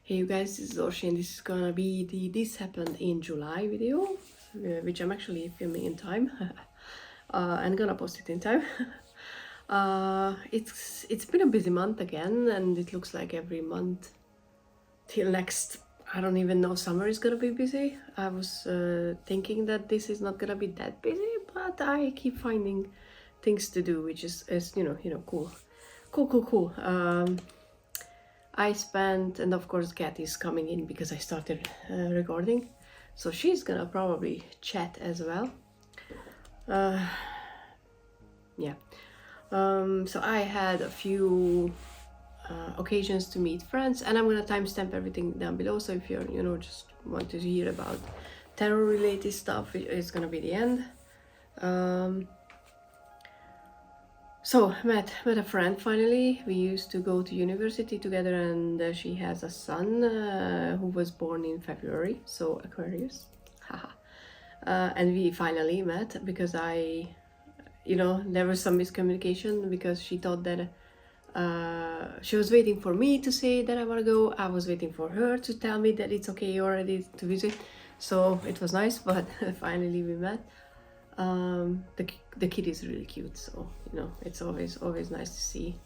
Hey you guys, this is Orsi and this is gonna be the This Happened in July video, which I'm actually filming in time and gonna post it in time. It's been a busy month again, and it looks like every month till next, I don't even know, summer is gonna be busy. I was thinking that this is not gonna be that busy, but I keep finding things to do, which is cool. I spent, and of course Kat is coming in because I started recording, so she's gonna probably chat as well. Yeah. So I had a few occasions to meet friends, and I'm gonna timestamp everything down below, so if you're just want to hear about tarot related stuff, it's gonna be the end. So met a friend finally. We used to go to university together, and she has a son who was born in February, so Aquarius. Haha. And we finally met because there was some miscommunication because she thought that she was waiting for me to say that I want to go. I was waiting for her to tell me that it's okay already to visit. So it was nice, but finally we met. The kid is really cute, so it's always nice to see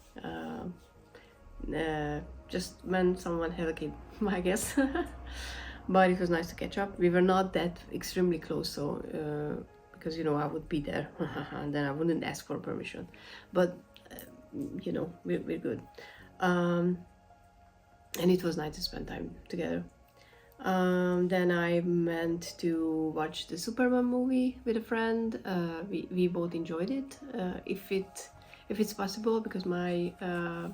just when someone has a kid, I guess. But it was nice to catch up. We were not that extremely close, so because I would be there and then I wouldn't ask for permission, but we're good. And it was nice to spend time together. Then I meant to watch the Superman movie with a friend. We both enjoyed it. If it's possible, because my I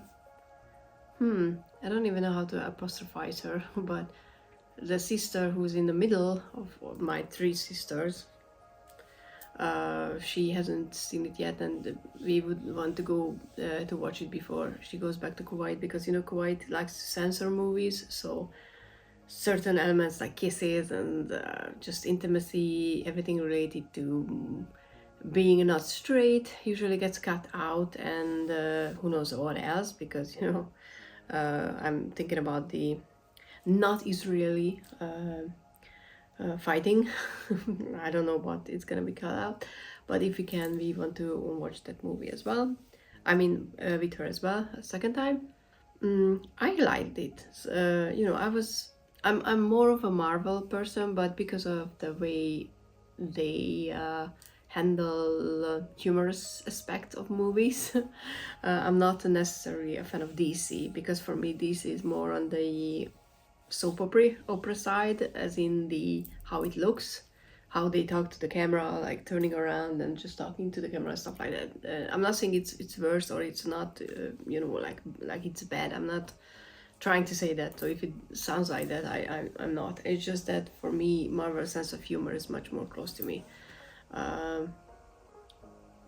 don't even know how to apostrophize her, but the sister who's in the middle of my three sisters, she hasn't seen it yet, and we would want to go to watch it before she goes back to Kuwait, because Kuwait likes to censor movies, so certain elements like kisses and just intimacy, everything related to being not straight usually gets cut out, and who knows what else, because I'm thinking about the not Israeli fighting. I don't know what it's gonna be cut out, but if we can, we want to watch that movie as well. I mean, with her as well, a second time. I liked it. I'm more of a Marvel person, but because of the way they handle humorous aspect of movies, I'm not necessarily a fan of DC, because for me DC is more on the soap opera side, as in the how it looks, how they talk to the camera, like turning around and just talking to the camera, stuff like that. I'm not saying it's worse or it's not, like it's bad. I'm not trying to say that, so if it sounds like that, I'm not. It's just that for me, Marvel's sense of humor is much more close to me.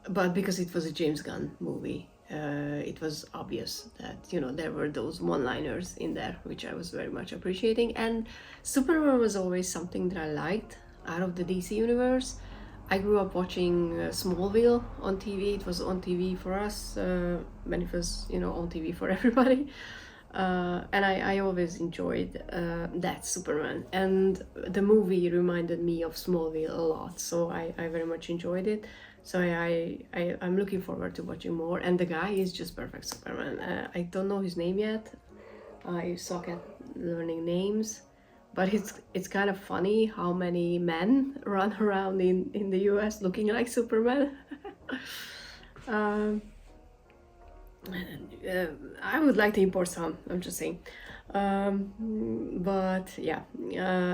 But because it was a James Gunn movie, it was obvious that there were those one-liners in there, which I was very much appreciating. And Superman was always something that I liked out of the DC universe. I grew up watching Smallville on TV. It was on TV for us when it was on TV for everybody. And I always enjoyed that Superman, and the movie reminded me of Smallville a lot, so I very much enjoyed it. So I'm looking forward to watching more, and the guy is just perfect Superman. I don't know his name yet. I suck at learning names, but it's kind of funny how many men run around in the US looking like Superman. I would like to import some, I'm just saying. But yeah,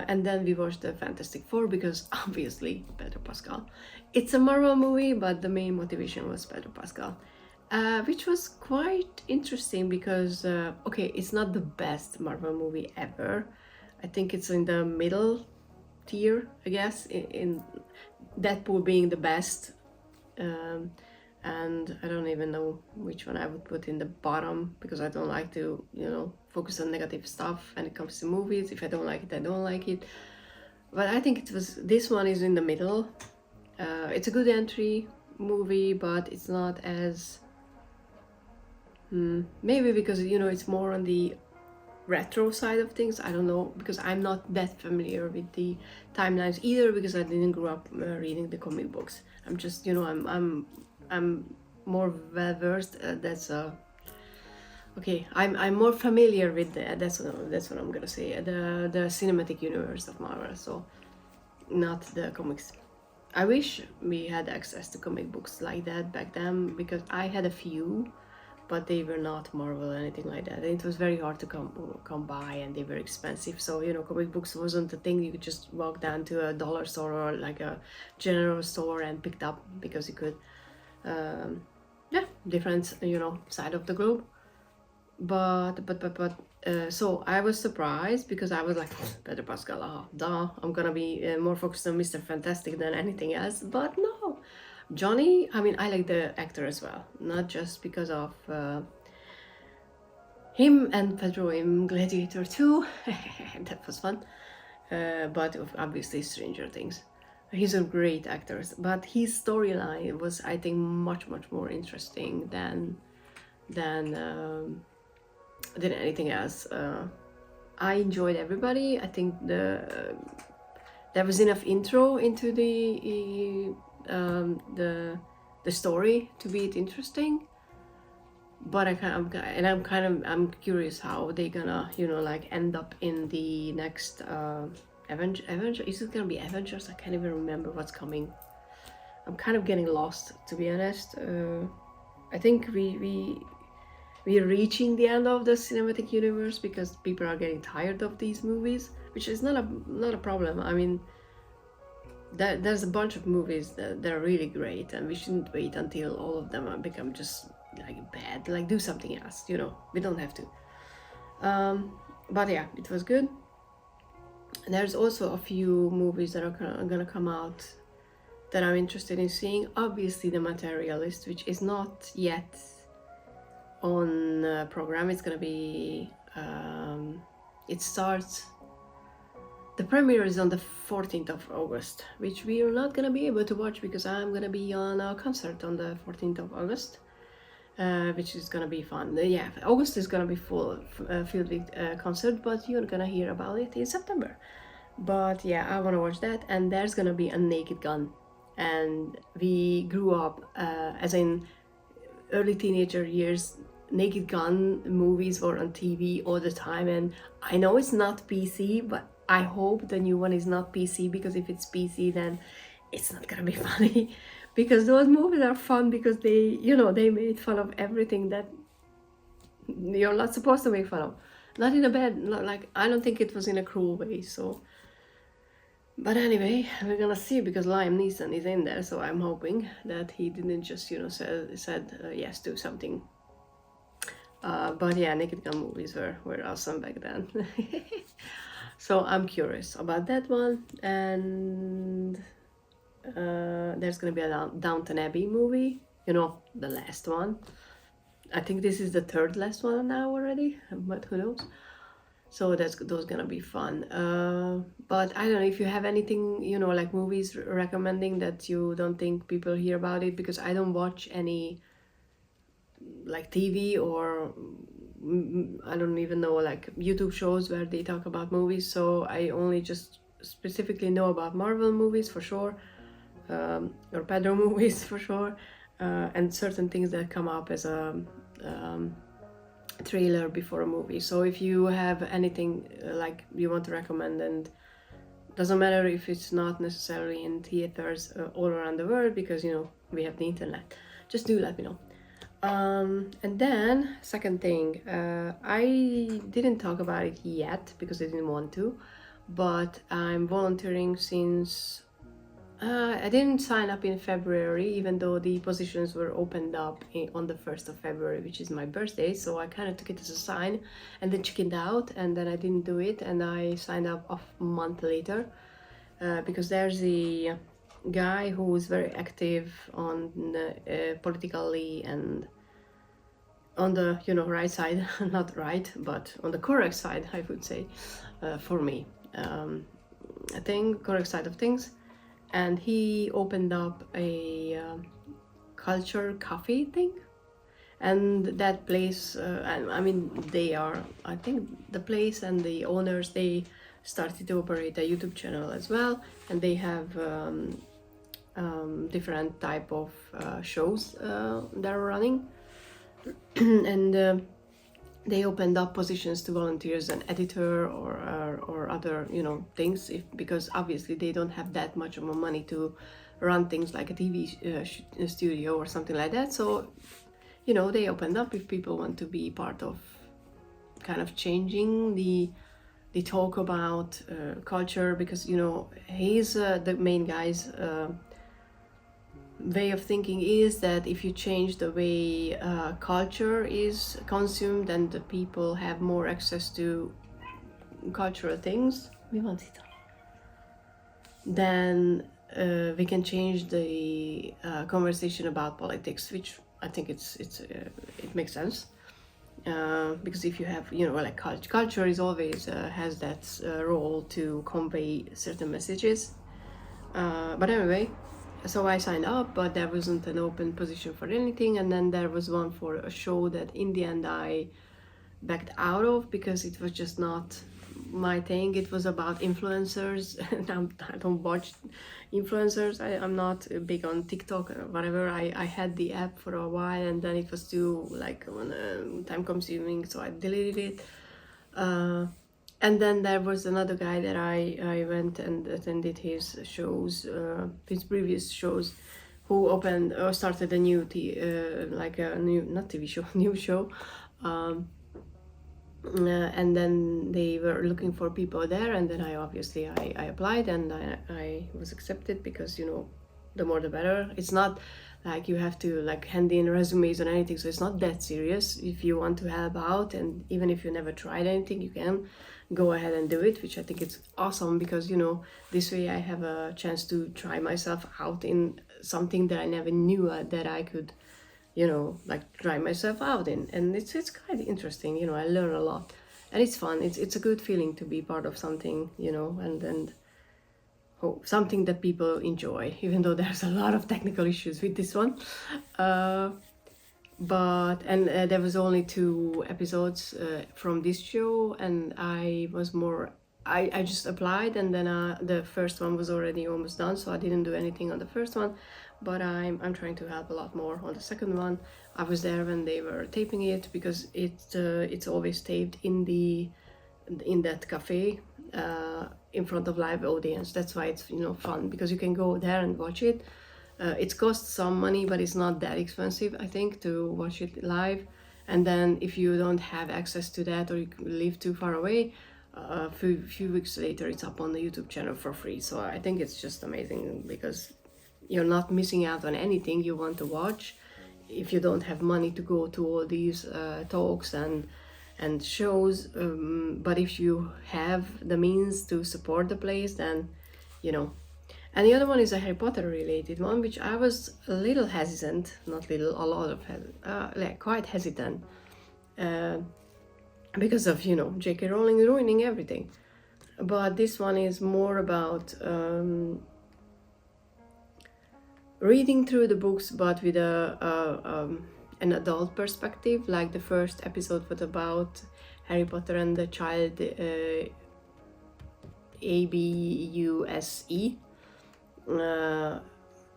and then we watched the Fantastic Four because obviously Pedro Pascal. It's a Marvel movie, but the main motivation was Pedro Pascal, which was quite interesting because okay, it's not the best Marvel movie ever. I think it's in the middle tier, I guess, in Deadpool being the best. And I don't even know which one I would put in the bottom, because I don't like to, focus on negative stuff when it comes to movies. If I don't like it, I don't like it. But I think this one is in the middle. It's a good entry movie, but it's not as maybe because it's more on the retro side of things. I don't know, because I'm not that familiar with the timelines either, because I didn't grow up reading the comic books. I'm just, you know, I'm more well versed. Okay, I'm more familiar with the, that's what I'm gonna say, the cinematic universe of Marvel. So not the comics. I wish we had access to comic books like that back then, because I had a few, but they were not Marvel or anything like that. And it was very hard to come by, and they were expensive. So, you know, comic books wasn't a thing you could just walk down to a dollar store or like a general store and picked up, because you could, yeah, different, you know, side of the globe. But so I was surprised, because I was like, Pedro Pascal, duh, I'm gonna be more focused on Mr. Fantastic than anything else. But no, Johnny, I mean, I like the actor as well, not just because of him and Pedro in Gladiator 2, that was fun, but obviously Stranger Things. He's a great actor, but his storyline was, I think, much more interesting than anything else. I enjoyed everybody. I think there was enough intro into the story to be interesting. But I'm curious how they gonna, you know, like end up in the next Avenger. Is it gonna be Avengers? I can't even remember what's coming. I'm kind of getting lost, to be honest. I think we're reaching the end of the cinematic universe, because people are getting tired of these movies, which is not a problem. I mean, there's a bunch of movies that are really great, and we shouldn't wait until all of them become just like bad. Like, do something else, you know. We don't have to. But yeah, it was good. And there's also a few movies that are gonna come out that I'm interested in seeing. Obviously, The Materialist, which is not yet on program. It's gonna be it starts, the premiere is on the 14th of August, which we are not gonna be able to watch, because I'm gonna be on a concert on the 14th of August, which is gonna be fun. Yeah, August is gonna be filled with concert, but you're gonna hear about it in September. But yeah, I want to watch that. And there's gonna be a Naked Gun, and we grew up as in early teenager years, Naked Gun movies were on TV all the time. And I know it's not PC, but I hope the new one is not PC, because if it's PC, then it's not gonna be funny. Because those movies are fun, because they, you know, they made fun of everything that you're not supposed to make fun of. Not in a bad, not like, I don't think it was in a cruel way. So, but anyway, we're gonna see, because Liam Neeson is in there, so I'm hoping that he didn't just, you know, said yes to something. But yeah, Naked Gun movies were awesome back then. So I'm curious about that one. And there's gonna be a Downton Abbey movie, you know, the last one. I think this is the third last one now already, but who knows. So those gonna be fun. But I don't know if you have anything, you know, like movies recommending that you don't think people hear about it, because I don't watch any like TV or I don't even know, like YouTube shows where they talk about movies. So I only just specifically know about Marvel movies for sure, or Pedro movies for sure, and certain things that come up as a trailer before a movie. So if you have anything like you want to recommend, and doesn't matter if it's not necessarily in theaters all around the world, because you know we have the internet, just do let me know. And then second thing, I didn't talk about it yet because I didn't want to, but I'm volunteering since I didn't sign up in February, even though the positions were opened up on the 1st of February, which is my birthday. So I kind of took it as a sign and then chickened out, and then I didn't do it, and I signed up a month later because there's a guy who is very active on politically and on the, you know, right side, not right, but on the correct side, I would say, for me. I think correct side of things. And he opened up a culture coffee thing, And that place, I mean, they are, I think the place and the owners, they started to operate a YouTube channel as well, and they have different type of shows that are running. And they opened up positions to volunteers, an editor or other, you know, things, because obviously they don't have that much of money to run things like a TV studio or something like that. So, you know, they opened up if people want to be part of kind of changing the talk about culture, because, you know, he's the main guy's way of thinking is that if you change the way culture is consumed and the people have more access to cultural things, then we can change the conversation about politics, which I think it makes sense. Because if you have, you know, like culture is always has that role to convey certain messages. But anyway, so I signed up, but there wasn't an open position for anything, and then there was one for a show that in the end I backed out of because it was just not my thing. It was about influencers, and I don't watch influencers. I'm not big on TikTok or whatever. I had the app for a while, and then it was too like time consuming, so I deleted it. And then there was another guy that I went and attended his shows, his previous shows, who opened or started a new like a new, not TV show, new show. And then they were looking for people there, and then I applied, and I was accepted, because, you know, the more the better. It's not like you have to like hand in resumes or anything, so it's not that serious. If you want to help out, and even if you never tried anything, you can go ahead and do it, which I think it's awesome, because, you know, this way I have a chance to try myself out in something that I never knew that I could, you know, like try myself out in. And it's quite interesting, you know, I learn a lot, and it's fun. It's a good feeling to be part of something, you know, and something that people enjoy, even though there's a lot of technical issues with this one. But there was only 2 episodes from this show, and I just applied, and then the first one was already almost done, so I didn't do anything on the first one. But I'm trying to help a lot more on the second one. I was there when they were taping it, because it's always taped in that cafe in front of live audience. That's why it's, you know, fun, because you can go there and watch it. It costs some money, but it's not that expensive, I think, to watch it live. And then if you don't have access to that, or you live too far away, a few weeks later it's up on the YouTube channel for free. So I think it's just amazing, because you're not missing out on anything you want to watch if you don't have money to go to all these talks and shows. But if you have the means to support the place, then, you know. And the other one is a Harry Potter related one, which I was a little hesitant, not little, a lot of like quite hesitant, because of, you know, J.K. Rowling ruining everything. But this one is more about reading through the books, but with an adult perspective. Like the first episode was about Harry Potter and the child Abuse.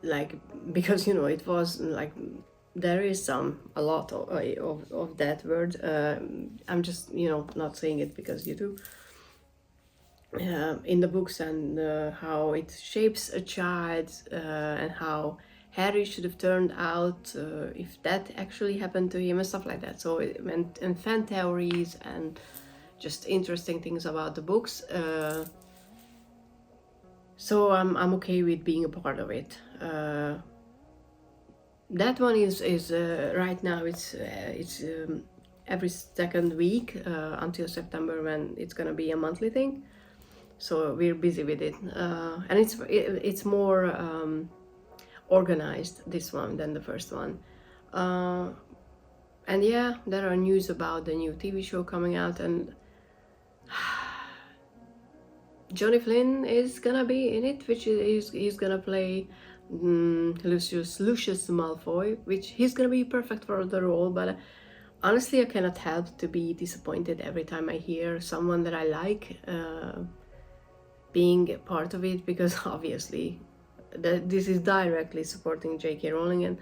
Like, because, you know, it was like there is a lot of that word. I'm just, you know, not saying it because you do. In the books, and how it shapes a child, and how Harry should have turned out if that actually happened to him, and stuff like that. So and fan theories and just interesting things about the books. So I'm okay with being a part of it. That one is right now it's every second week until September, when it's gonna be a monthly thing. So we're busy with it, and it's more organized, this one, than the first one. And yeah, there are news about the new TV show coming out, and Johnny Flynn is gonna be in it, which is he's gonna play Lucius Malfoy, which he's gonna be perfect for the role, but honestly, I cannot help to be disappointed every time I hear someone that I like being a part of it, because obviously this is directly supporting J.K. Rowling, and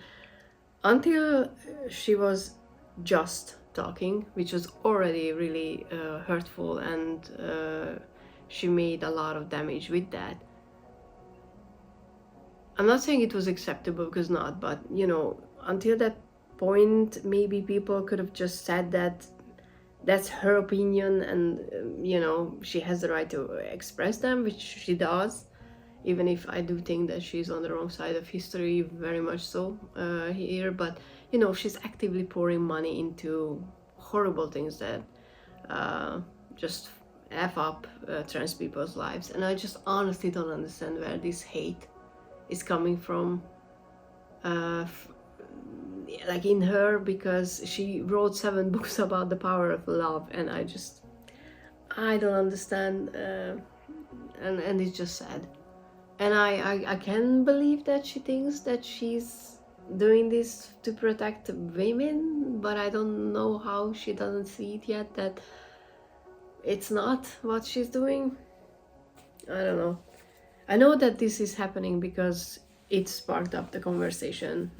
until she was just talking, which was already really hurtful, and she made a lot of damage with that. I'm not saying it was acceptable, because not, but you know, until that point, maybe people could have just said that that's her opinion, and you know, she has the right to express them, which she does, even if I do think that she's on the wrong side of history, very much so here. But you know, she's actively pouring money into horrible things that just f up trans people's lives, and I just honestly don't understand where this hate is coming from, like in her, because she wrote 7 books about the power of love, and I don't understand, and it's just sad. And I can believe that she thinks that she's doing this to protect women, but I don't know how she doesn't see it yet, that it's not what she's doing. I don't know. I know that this is happening because it sparked up the conversation,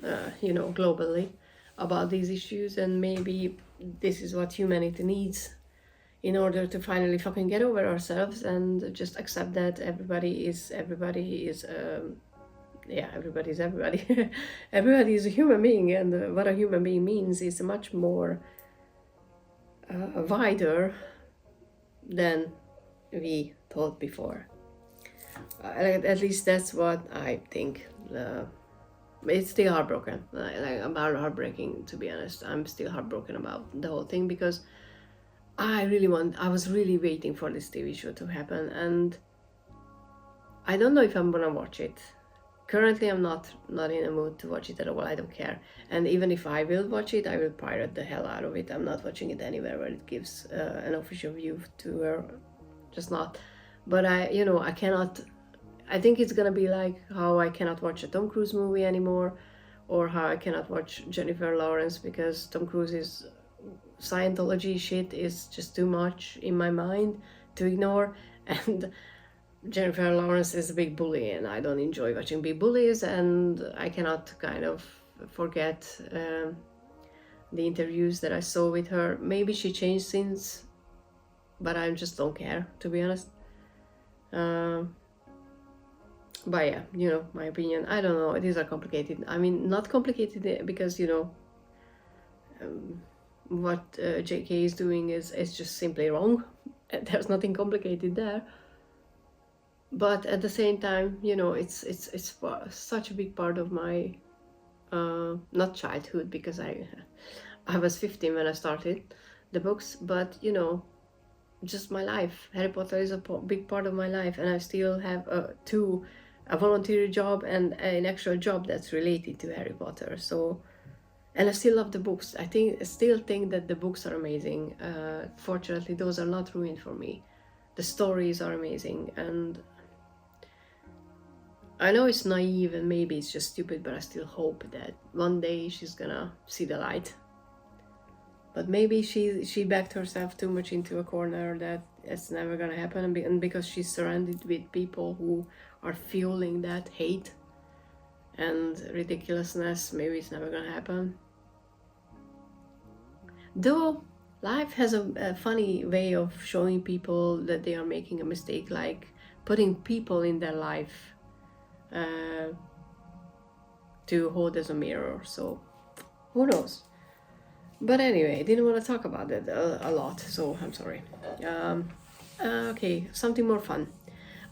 you know, globally about these issues, and maybe this is what humanity needs in order to finally fucking get over ourselves and just accept that everybody is yeah, everybody's everybody. Everybody is a human being, and what a human being means is much more wider than we thought before. At least that's what I think. It's still heartbroken. I'm heartbreaking, to be honest. I'm still heartbroken about the whole thing, because I was really waiting for this TV show to happen, and I don't know if I'm gonna watch it. Currently, I'm not in a mood to watch it at all. I don't care. And even if I will watch it, I will pirate the hell out of it. I'm not watching it anywhere where it gives an official view to her. Just not. But I cannot. I think it's gonna be like how I cannot watch a Tom Cruise movie anymore, or how I cannot watch Jennifer Lawrence, because Tom Cruise's Scientology shit is just too much in my mind to ignore, and Jennifer Lawrence is a big bully, and I don't enjoy watching big bullies, and I cannot kind of forget the interviews that I saw with her. Maybe she changed since, but I just don't care, to be honest. But yeah, you know, my opinion, I don't know, these are complicated. I mean, not complicated because, you know, what JK is doing is just simply wrong. There's nothing complicated there. But at the same time, you know, it's such a big part of my not childhood, because I was 15 when I started the books, but you know, just my life. Harry Potter is a big part of my life, and I still have a volunteer job and an actual job that's related to Harry Potter. So, and I still love the books. I still think that the books are amazing. Fortunately, those are not ruined for me. The stories are amazing, and I know it's naive and maybe it's just stupid, but I still hope that one day she's gonna see the light. But maybe she backed herself too much into a corner that it's never gonna happen, and because she's surrounded with people who are fueling that hate and ridiculousness, maybe it's never gonna happen. Though life has a funny way of showing people that they are making a mistake, like putting people in their life to hold as a mirror. So who knows? But anyway, I didn't want to talk about that a lot, so I'm sorry. Okay, something more fun.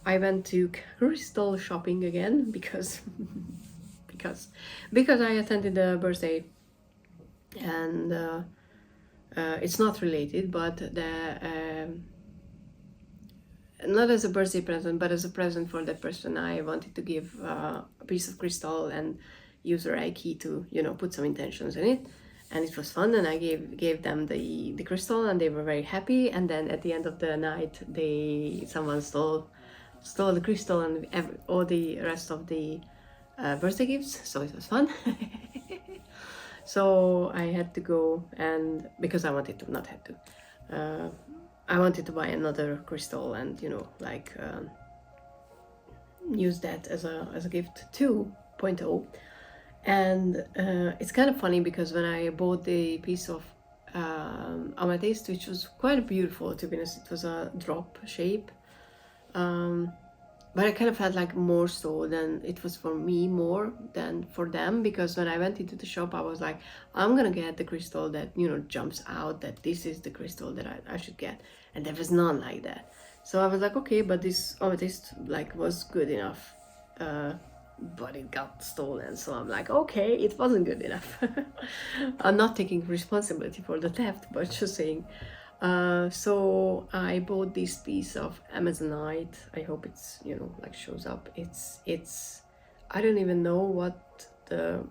I went to crystal shopping again because I attended a birthday, and it's not related, but not as a birthday present, but as a present for that person. I wanted to give a piece of crystal and use a Reiki to, you know, put some intentions in it. And it was fun, and I gave them the crystal, and they were very happy. And then at the end of the night, someone stole the crystal, and all the rest of the birthday gifts, so it was fun. So I had to go, and because I wanted to, not had to, I wanted to buy another crystal and, you know, like use that as a gift 2.0. And it's kind of funny because when I bought the piece of amethyst, which was quite beautiful, to be honest, it was a drop shape, but I kind of felt like more so than it was for me more than for them, because when I went into the shop I was like, I'm gonna get the crystal that, you know, jumps out, that this is the crystal that I should get, and there was none like that. So I was like, okay, but this amethyst like was good enough, but it got stolen, so I'm like, okay, it wasn't good enough. I'm not taking responsibility for the theft, but just saying. So I bought this piece of Amazonite. I hope it's, you know, like shows up. It's I don't even know what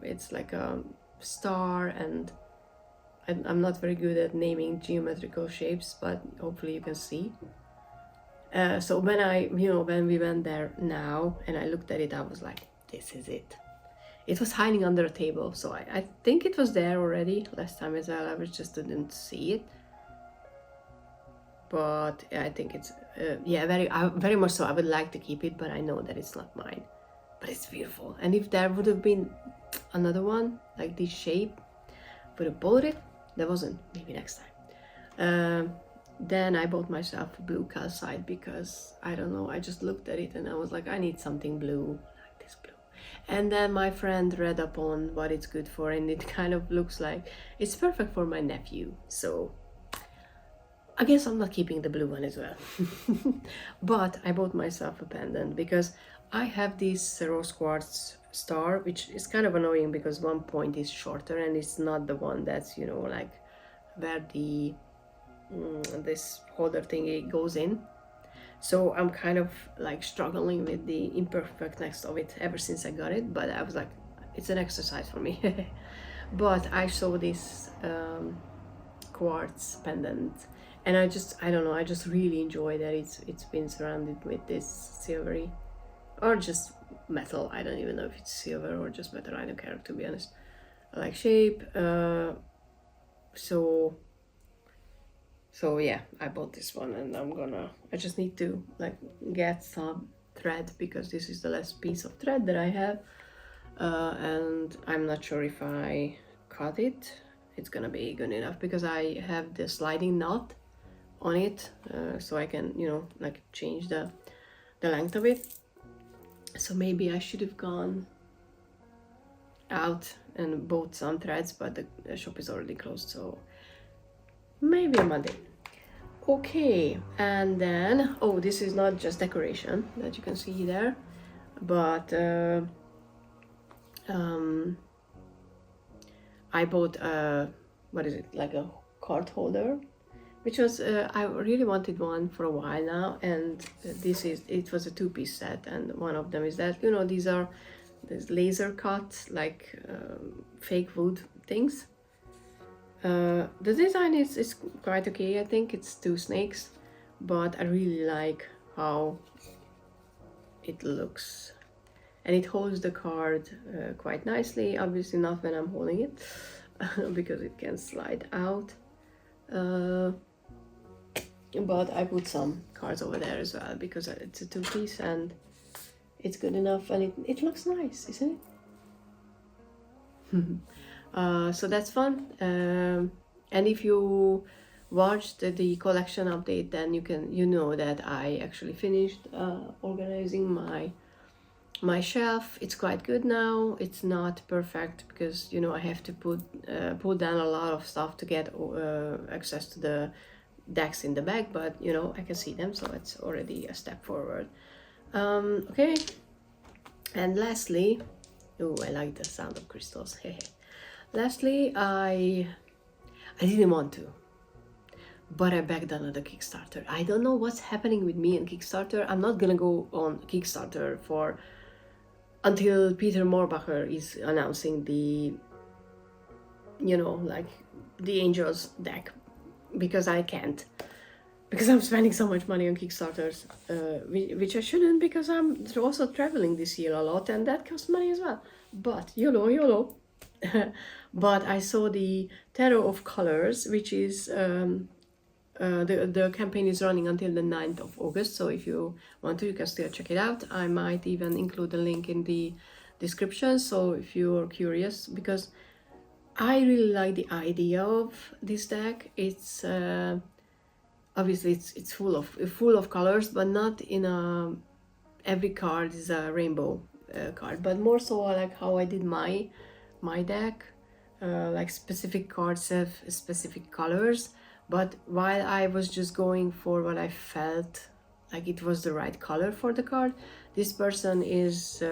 it's like a star, and I'm not very good at naming geometrical shapes, but hopefully you can see. So when we went there now and I looked at it, I was like, this is it. It was hiding under a table, so I think it was there already last time as well. I just didn't see it. But I think it's very much so. I would like to keep it, but I know that it's not mine. But it's beautiful, and if there would have been another one like this shape, would have bought it. There wasn't. Maybe next time. Then I bought myself a blue calcite because I don't know. I just looked at it and I was like, I need something blue, like this blue. And then my friend read up on what it's good for, and it kind of looks like it's perfect for my nephew. So I guess I'm not keeping the blue one as well. But I bought myself a pendant because I have this rose quartz star, which is kind of annoying because one point is shorter and it's not the one that's, you know, like where the this holder thingy goes in. So I'm kind of like struggling with the imperfectness of it ever since I got it, but I was like, it's an exercise for me. But I saw this quartz pendant, and I don't know, I just really enjoy that it's been surrounded with this silvery or just metal. I don't even know if it's silver or just metal. I don't care, to be honest. I like shape. So yeah, I bought this one, and I just need to like get some thread because this is the last piece of thread that I have, and I'm not sure if I cut it, it's gonna be good enough because I have the sliding knot on it, so I can, you know, like change the length of it. So maybe I should have gone out and bought some threads, but the shop is already closed, so maybe on Monday. Okay, and then, oh, this is not just decoration that you can see there, but I bought what is it, like a card holder, which was I really wanted one for a while now, and it was a two-piece set, and one of them is that, you know, these laser cut like fake wood things. The design is quite okay. I think it's two snakes, but I really like how it looks, and it holds the card quite nicely. Obviously not when I'm holding it because it can slide out, but I put some cards over there as well because it's a two-piece and it's good enough, and it looks nice, isn't it? So that's fun, and if you watched the collection update, then you know that I actually finished organizing my shelf. It's quite good now. It's not perfect because, you know, I have to put down a lot of stuff to get access to the decks in the back, but you know, I can see them, so it's already a step forward. Okay, and lastly, oh, I like the sound of crystals. Lastly, I didn't want to, but I backed on the Kickstarter. I don't know what's happening with me and Kickstarter. I'm not gonna go on Kickstarter until Peter Morbacher is announcing the, you know, like the Angels deck, because I can't. because I'm spending so much money on Kickstarters, which I shouldn't, because I'm also traveling this year a lot, and that costs money as well. But YOLO. But I saw the Tarot of Colors, which is the campaign is running until the 9th of August. So if you want to, you can still check it out. I might even include a link in the description. So if you're curious, because I really like the idea of this deck. It's obviously it's full of colors, but not in a every card is a rainbow card, but more so like how I did my deck. Like specific cards have specific colors, but while I was just going for what I felt like it was the right color for the card, this person is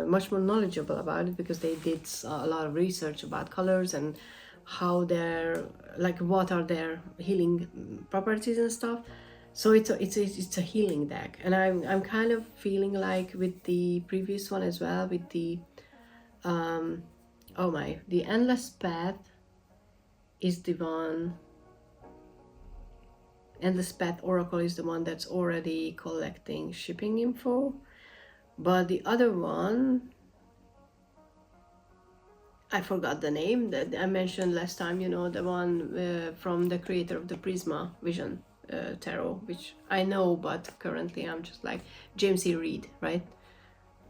much more knowledgeable about it, because they did a lot of research about colors and how they're like, what are their healing properties and stuff. So it's a healing deck, and I'm kind of feeling like with the previous one as well, with the the Endless Path is the one. Endless Path Oracle is the one that's already collecting shipping info, but the other one, I forgot the name that I mentioned last time, you know, the one from the creator of the Prisma Vision Tarot, which I know, but currently I'm just like James E. Reed, right?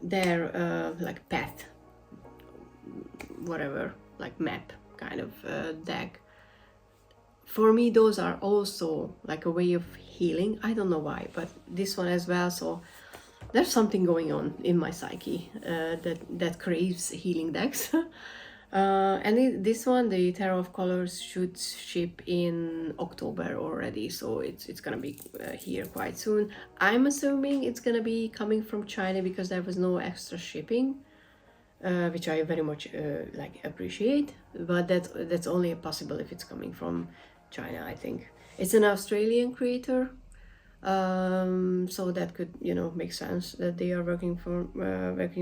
Their like path, whatever, like map kind of deck. For me, those are also like a way of healing. I don't know why, but this one as well. So there's something going on in my psyche that craves healing decks. And this one, the Tarot of Colors, should ship in October already, so it's gonna be here quite soon. I'm assuming it's gonna be coming from China, because there was no extra shipping, which I very much like appreciate. But that's only possible if it's coming from China. I think it's an Australian creator, so that could, you know, make sense that they are working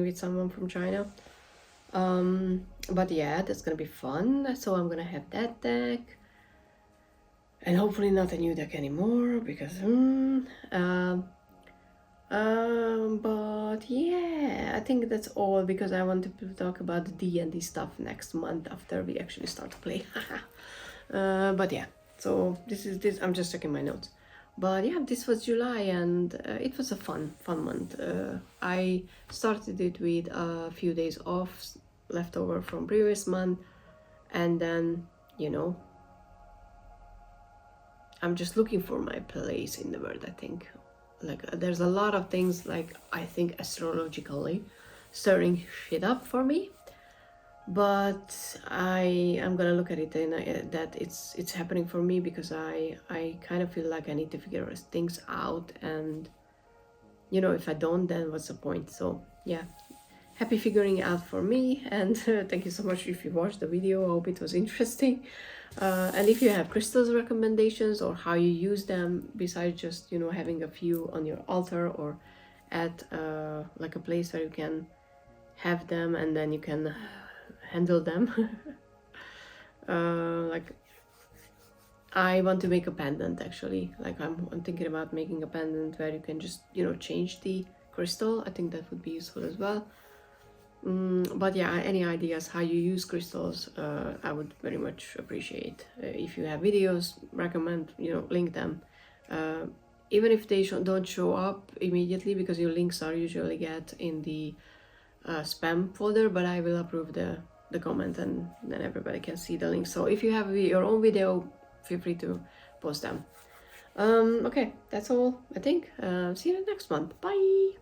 with someone from China. But yeah, that's gonna be fun. So I'm gonna have that deck, and hopefully not a new deck anymore, because but yeah, I think that's all, because I wanted to talk about the D&D stuff next month after we actually start to play. But yeah, so this I'm just checking my notes. But yeah, this was July, and it was a fun month. I started it with a few days off left over from previous month, and then, you know, I'm just looking for my place in the world. I think like there's a lot of things, like I think astrologically stirring shit up for me, but I'm gonna look at it in that it's happening for me, because I kind of feel like I need to figure things out, and you know, if I don't, then what's the point? So yeah, happy figuring it out for me, and thank you so much if you watched the video. I hope it was interesting. And if you have crystals recommendations, or how you use them besides just, you know, having a few on your altar, or at like a place where you can have them and then you can handle them. Like I want to make a pendant, actually. Like I'm thinking about making a pendant where you can just, you know, change the crystal. I think that would be useful as well. But yeah, any ideas how you use crystals, I would very much appreciate. If you have videos, recommend, you know, link them. Even if they don't show up immediately, because your links are usually get in the spam folder, but I will approve the comment, and then everybody can see the link. So if you have your own video, feel free to post them. Okay, that's all, I think. See you next month. Bye!